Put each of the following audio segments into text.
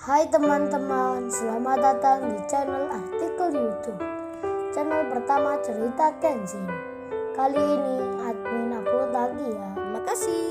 Hai teman-teman, selamat datang di channel artikel YouTube. Channel pertama cerita Kenshin. Kali ini admin upload lagi ya. Terima kasih.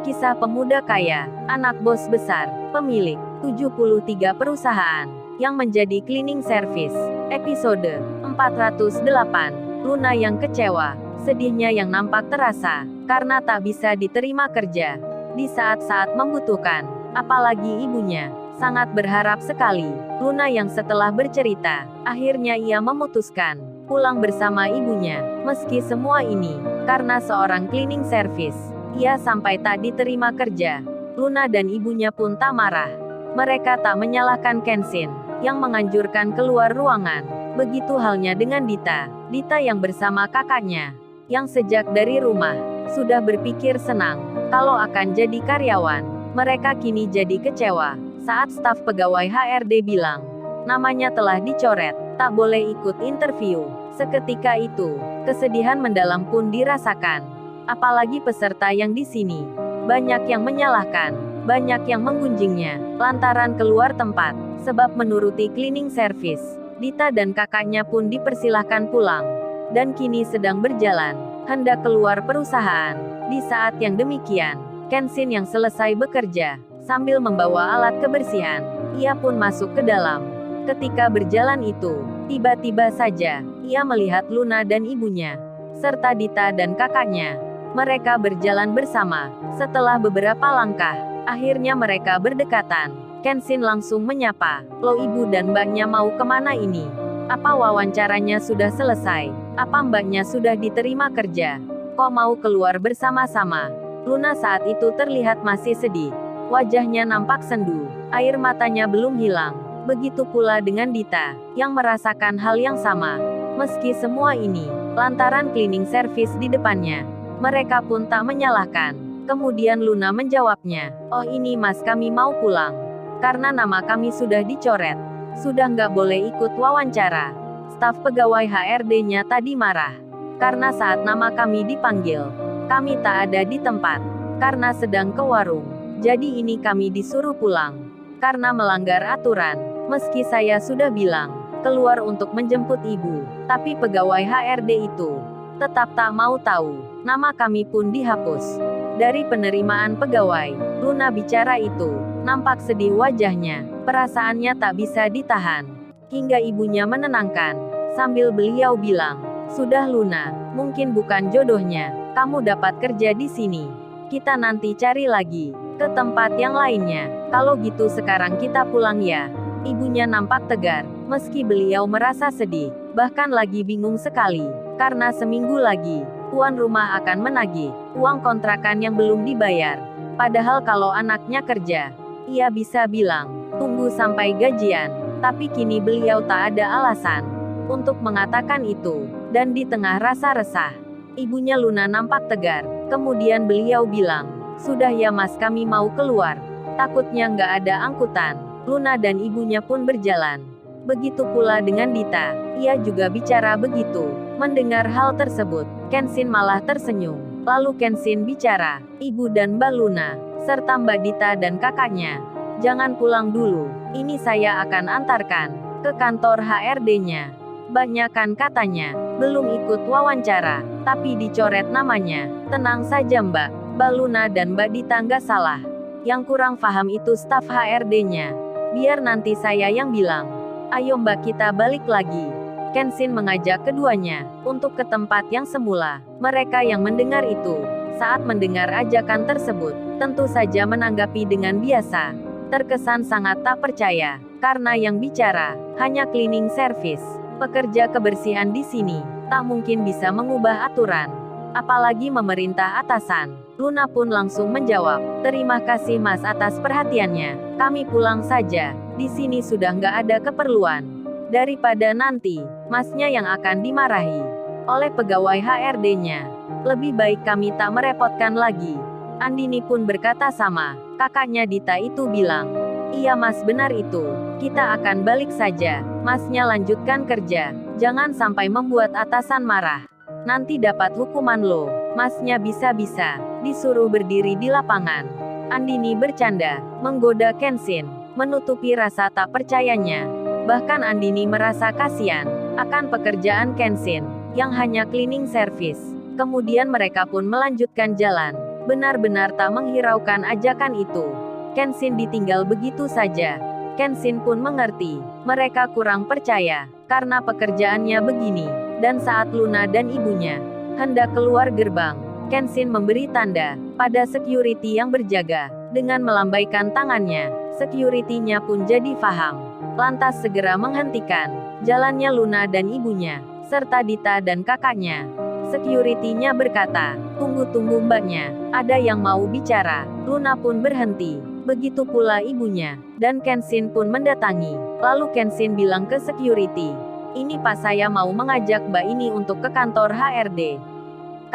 Kisah pemuda kaya, anak bos besar, pemilik 73 perusahaan, yang menjadi cleaning service. Episode 408, Luna yang kecewa, sedihnya yang nampak terasa, karena tak bisa diterima kerja. Di saat-saat membutuhkan, apalagi ibunya, sangat berharap sekali. Luna yang setelah bercerita, akhirnya ia memutuskan pulang bersama ibunya. Meski semua ini, karena seorang cleaning service, ia sampai tak diterima kerja. Luna dan ibunya pun tak marah. Mereka tak menyalahkan Kenshin, yang menganjurkan keluar ruangan. Begitu halnya dengan Dita. Dita yang bersama kakaknya, yang sejak dari rumah, sudah berpikir senang, kalau akan jadi karyawan. Mereka kini jadi kecewa, saat staf pegawai HRD bilang, namanya telah dicoret, tak boleh ikut interview. Seketika itu, kesedihan mendalam pun dirasakan. Apalagi peserta yang di sini. Banyak yang menyalahkan, banyak yang menggunjingnya, lantaran keluar tempat, sebab menuruti cleaning service. Dita dan kakaknya pun dipersilahkan pulang. Dan kini sedang berjalan, hendak keluar perusahaan. Di saat yang demikian, Kenshin yang selesai bekerja, sambil membawa alat kebersihan, ia pun masuk ke dalam. Ketika berjalan itu, tiba-tiba saja, ia melihat Luna dan ibunya, serta Dita dan kakaknya. Mereka berjalan bersama. Setelah beberapa langkah, akhirnya mereka berdekatan. Kenshin langsung menyapa, "Lo ibu dan mbaknya mau kemana ini? Apa wawancaranya sudah selesai? Apa mbaknya sudah diterima kerja? Kok mau keluar bersama-sama?" Luna saat itu terlihat masih sedih. Wajahnya nampak sendu, air matanya belum hilang. Begitu pula dengan Dita, yang merasakan hal yang sama. Meski semua ini, lantaran cleaning service di depannya, mereka pun tak menyalahkan. Kemudian Luna menjawabnya, "Oh ini mas, kami mau pulang. Karena nama kami sudah dicoret. Sudah nggak boleh ikut wawancara." Staf pegawai HRD-nya tadi marah. Karena saat nama kami dipanggil, kami tak ada di tempat. Karena sedang ke warung. Jadi ini kami disuruh pulang. Karena melanggar aturan. Meski saya sudah bilang, keluar untuk menjemput ibu. Tapi pegawai HRD itu tetap tak mau tahu. Nama kami pun dihapus dari penerimaan pegawai. Luna bicara itu, nampak sedih wajahnya. Perasaannya tak bisa ditahan. Hingga ibunya menenangkan, sambil beliau bilang, "Sudah Luna, mungkin bukan jodohnya. Kamu dapat kerja di sini. Kita nanti cari lagi ke tempat yang lainnya. Kalau gitu sekarang kita pulang ya." Ibunya nampak tegar, meski beliau merasa sedih, bahkan lagi bingung sekali. Karena seminggu lagi, tuan rumah akan menagih uang kontrakan yang belum dibayar. Padahal kalau anaknya kerja, ia bisa bilang, tunggu sampai gajian. Tapi kini beliau tak ada alasan untuk mengatakan itu. Dan di tengah rasa resah, ibunya Luna nampak tegar. Kemudian beliau bilang, "Sudah ya mas, kami mau keluar. Takutnya nggak ada angkutan." Luna dan ibunya pun berjalan. Begitu pula dengan Dita, ia juga bicara begitu. Mendengar hal tersebut, Kenshin malah tersenyum. Lalu Kenshin bicara, "Ibu dan Mbak Luna, serta Mbak Dita dan kakaknya, jangan pulang dulu. Ini saya akan antarkan ke kantor HRD-nya. Banyak kan katanya, belum ikut wawancara, tapi dicoret namanya." "Tenang saja Mbak. Mbak Luna dan Mbak Dita nggak salah. Yang kurang paham itu staf HRD-nya. Biar nanti saya yang bilang. Ayo Mbak, kita balik lagi." Kenshin mengajak keduanya untuk ke tempat yang semula. Mereka yang mendengar itu, saat mendengar ajakan tersebut, tentu saja menanggapi dengan biasa. Terkesan sangat tak percaya, karena yang bicara hanya cleaning service. Pekerja kebersihan di sini tak mungkin bisa mengubah aturan, apalagi memerintah atasan. Luna pun langsung menjawab, "Terima kasih mas atas perhatiannya. Kami pulang saja. Di sini sudah nggak ada keperluan. Daripada nanti masnya yang akan dimarahi oleh pegawai HRD-nya. Lebih baik kami tak merepotkan lagi." Andini pun berkata sama. Kakaknya Dita itu bilang, "Iya mas, benar itu. Kita akan balik saja. Masnya lanjutkan kerja. Jangan sampai membuat atasan marah. Nanti dapat hukuman loh. Masnya bisa-bisa disuruh berdiri di lapangan. Andini bercanda, menggoda Kenshin, menutupi rasa tak percayanya. Bahkan Andini merasa kasihan akan pekerjaan Kenshin, yang hanya cleaning service. Kemudian mereka pun melanjutkan jalan, benar-benar tak menghiraukan ajakan itu. Kenshin ditinggal begitu saja. Kenshin pun mengerti, mereka kurang percaya, karena pekerjaannya begini. Dan saat Luna dan ibunya hendak keluar gerbang, Kenshin memberi tanda pada security yang berjaga, dengan melambaikan tangannya. Security-nya pun jadi paham, lantas segera menghentikan jalannya Luna dan ibunya, serta Dita dan kakaknya. Security-nya berkata, "Tunggu-tunggu mbaknya, ada yang mau bicara." Luna pun berhenti, begitu pula ibunya, dan Kenshin pun mendatangi. Lalu Kenshin bilang ke security, "Ini Pak, saya mau mengajak mbak ini untuk ke kantor HRD.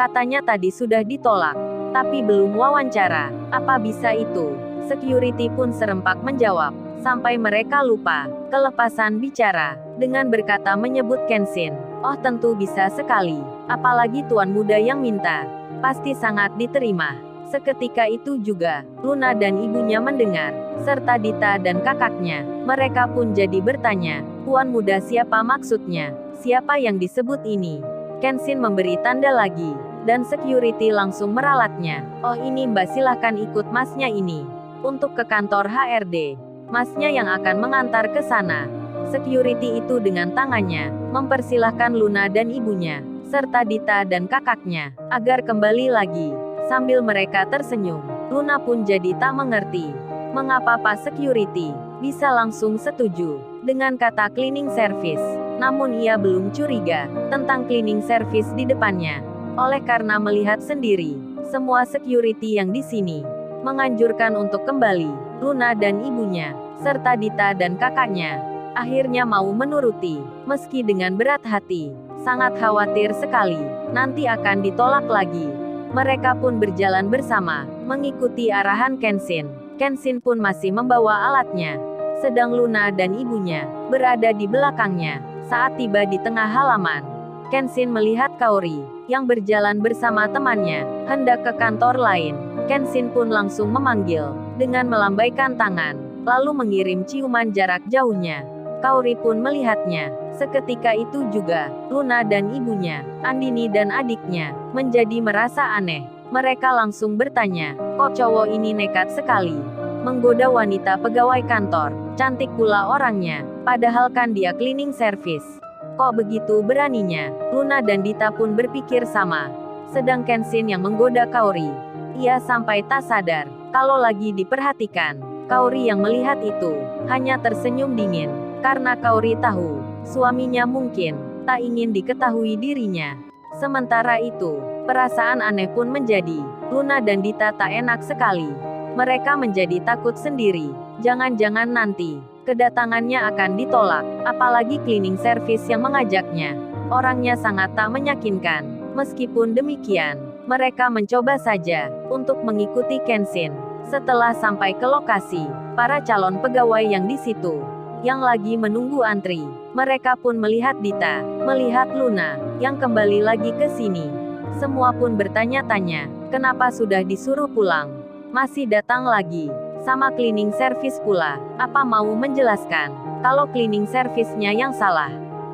Katanya tadi sudah ditolak, tapi belum wawancara. Apa bisa itu?" Security pun serempak menjawab, sampai mereka lupa kelepasan bicara, dengan berkata menyebut Kenshin. "Oh tentu bisa sekali, apalagi tuan muda yang minta. Pasti sangat diterima." Seketika itu juga, Luna dan ibunya mendengar, serta Dita dan kakaknya. Mereka pun jadi bertanya, "Tuan muda siapa maksudnya? Siapa yang disebut ini?" Kenshin memberi tanda lagi, dan security langsung meralatnya. "Oh ini mbak, silahkan ikut masnya ini untuk ke kantor HRD. Masnya yang akan mengantar ke sana." Security itu dengan tangannya mempersilahkan Luna dan ibunya, serta Dita dan kakaknya, agar kembali lagi. Sambil mereka tersenyum, Luna pun jadi tak mengerti mengapa Pak Security bisa langsung setuju dengan kata cleaning service. Namun ia belum curiga tentang cleaning service di depannya, oleh karena melihat sendiri semua security yang di sini menganjurkan untuk kembali. Luna dan ibunya, serta Dita dan kakaknya, akhirnya mau menuruti, meski dengan berat hati. Sangat khawatir sekali, nanti akan ditolak lagi. Mereka pun berjalan bersama, mengikuti arahan Kenshin. Kenshin pun masih membawa alatnya, sedang Luna dan ibunya berada di belakangnya. Saat tiba di tengah halaman, Kenshin melihat Kaori, yang berjalan bersama temannya, hendak ke kantor lain. Kenshin pun langsung memanggil, dengan melambaikan tangan, lalu mengirim ciuman jarak jauhnya. Kaori pun melihatnya. Seketika itu juga, Luna dan ibunya, Andini dan adiknya, menjadi merasa aneh. Mereka langsung bertanya, "Kok cowok ini nekat sekali menggoda wanita pegawai kantor? Cantik pula orangnya, padahal kan dia cleaning service. Kok begitu beraninya?" Luna dan Dita pun berpikir sama. Sedang Kenshin yang menggoda Kaori. Ia sampai tak sadar kalau lagi diperhatikan. Kaori yang melihat itu hanya tersenyum dingin, karena Kaori tahu suaminya mungkin tak ingin diketahui dirinya. Sementara itu, perasaan aneh pun menjadi Luna dan Dita tak enak sekali. Mereka menjadi takut sendiri. Jangan-jangan nanti kedatangannya akan ditolak, apalagi cleaning service yang mengajaknya. Orangnya sangat tak meyakinkan. Meskipun demikian, mereka mencoba saja untuk mengikuti Kenshin. Setelah sampai ke lokasi, para calon pegawai yang di situ, yang lagi menunggu antri, mereka pun melihat Dita, melihat Luna, yang kembali lagi ke sini. Semua pun bertanya-tanya, kenapa sudah disuruh pulang, masih datang lagi, sama cleaning service pula. Apa mau menjelaskan kalau cleaning service-nya yang salah?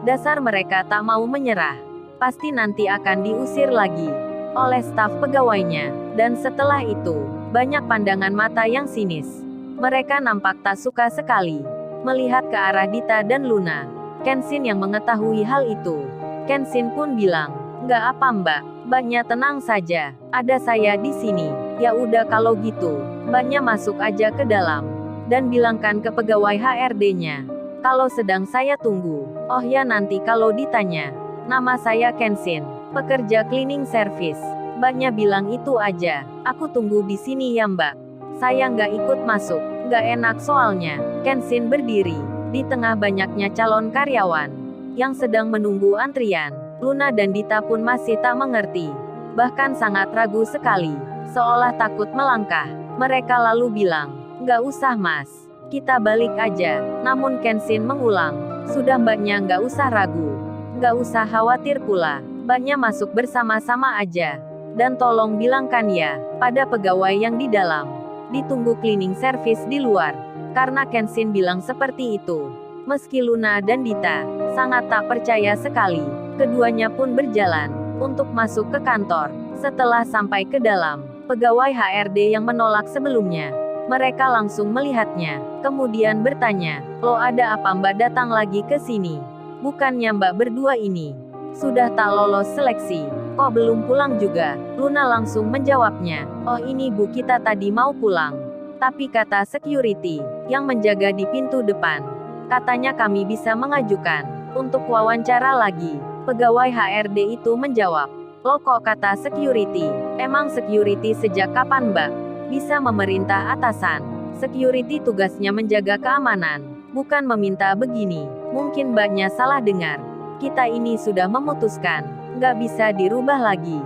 Dasar mereka tak mau menyerah. Pasti nanti akan diusir lagi oleh staf pegawainya. Dan setelah itu, banyak pandangan mata yang sinis. Mereka nampak tak suka sekali melihat ke arah Dita dan Luna. Kenshin yang mengetahui hal itu. Kenshin pun bilang, "Nggak apa mbak, mbaknya tenang saja, ada saya di sini." "Ya udah kalau gitu, mbaknya masuk aja ke dalam, dan bilangkan ke pegawai HRD-nya kalau sedang saya tunggu. Oh ya nanti kalau ditanya, nama saya Kenshin, pekerja cleaning service. Mbaknya bilang itu aja, aku tunggu di sini ya mbak. Saya nggak ikut masuk, nggak enak soalnya." Kenshin berdiri di tengah banyaknya calon karyawan yang sedang menunggu antrian. Luna dan Dita pun masih tak mengerti, bahkan sangat ragu sekali, seolah takut melangkah. Mereka lalu bilang, "Nggak usah mas, kita balik aja." Namun Kenshin mengulang, "Sudah mbaknya nggak usah ragu, nggak usah khawatir pula, mbaknya masuk bersama-sama aja." Dan tolong bilangkan ya, pada pegawai yang di dalam. Ditunggu cleaning service di luar. Karena Kenshin bilang seperti itu. Meski Luna dan Dita sangat tak percaya sekali, keduanya pun berjalan untuk masuk ke kantor. Setelah sampai ke dalam, pegawai HRD yang menolak sebelumnya, mereka langsung melihatnya, kemudian bertanya, "Lo ada apa Mbak datang lagi ke sini? Bukannya Mbak berdua ini sudah tak lolos seleksi? Kok belum pulang juga?" Luna langsung menjawabnya, "Oh ini Bu, kita tadi mau pulang. Tapi kata security yang menjaga di pintu depan, katanya kami bisa mengajukan untuk wawancara lagi." Pegawai HRD itu menjawab, "Lo kok kata security? Emang security sejak kapan Mbak bisa memerintah atasan? Security tugasnya menjaga keamanan, bukan meminta begini. Mungkin Mbaknya salah dengar. Kita ini sudah memutuskan, nggak bisa dirubah lagi.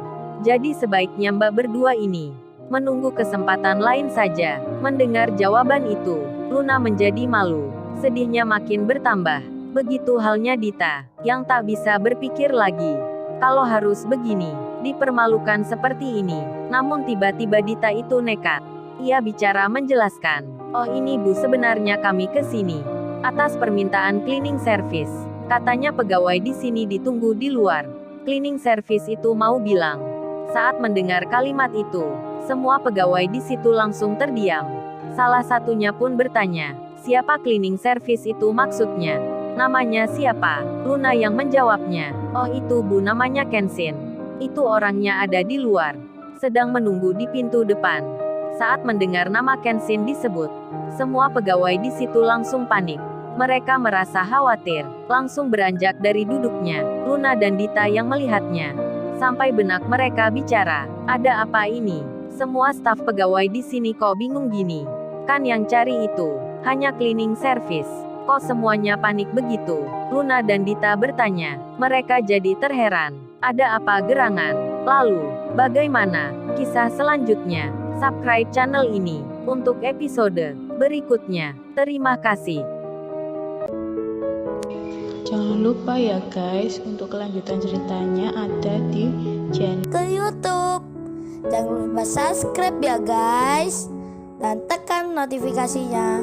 Jadi sebaiknya Mbak berdua ini menunggu kesempatan lain saja." Mendengar jawaban itu, Luna menjadi malu. Sedihnya makin bertambah. Begitu halnya Dita, yang tak bisa berpikir lagi. Kalau harus begini, dipermalukan seperti ini. Namun tiba-tiba Dita itu nekat. Ia bicara menjelaskan, "Oh ini Bu, sebenarnya kami ke sini atas permintaan cleaning service. Katanya pegawai di sini ditunggu di luar." Cleaning service itu mau bilang. Saat mendengar kalimat itu, semua pegawai di situ langsung terdiam. Salah satunya pun bertanya, "Siapa cleaning service itu maksudnya? Namanya siapa?" Luna yang menjawabnya, "Oh itu Bu, namanya Kenshin. Itu orangnya ada di luar, sedang menunggu di pintu depan." Saat mendengar nama Kenshin disebut, semua pegawai di situ langsung panik. Mereka merasa khawatir, langsung beranjak dari duduknya. Luna dan Dita yang melihatnya, sampai benak mereka bicara, "Ada apa ini? Semua staf pegawai di sini kok bingung gini? Kan yang cari itu hanya cleaning service. Kok semuanya panik begitu?" Luna dan Dita bertanya. Mereka jadi terheran. Ada apa gerangan? Lalu, bagaimana kisah selanjutnya? Subscribe channel ini untuk episode berikutnya. Terima kasih. Jangan lupa ya guys, untuk kelanjutan ceritanya ada di channel Ke YouTube. Jangan lupa subscribe ya guys. Dan tekan notifikasinya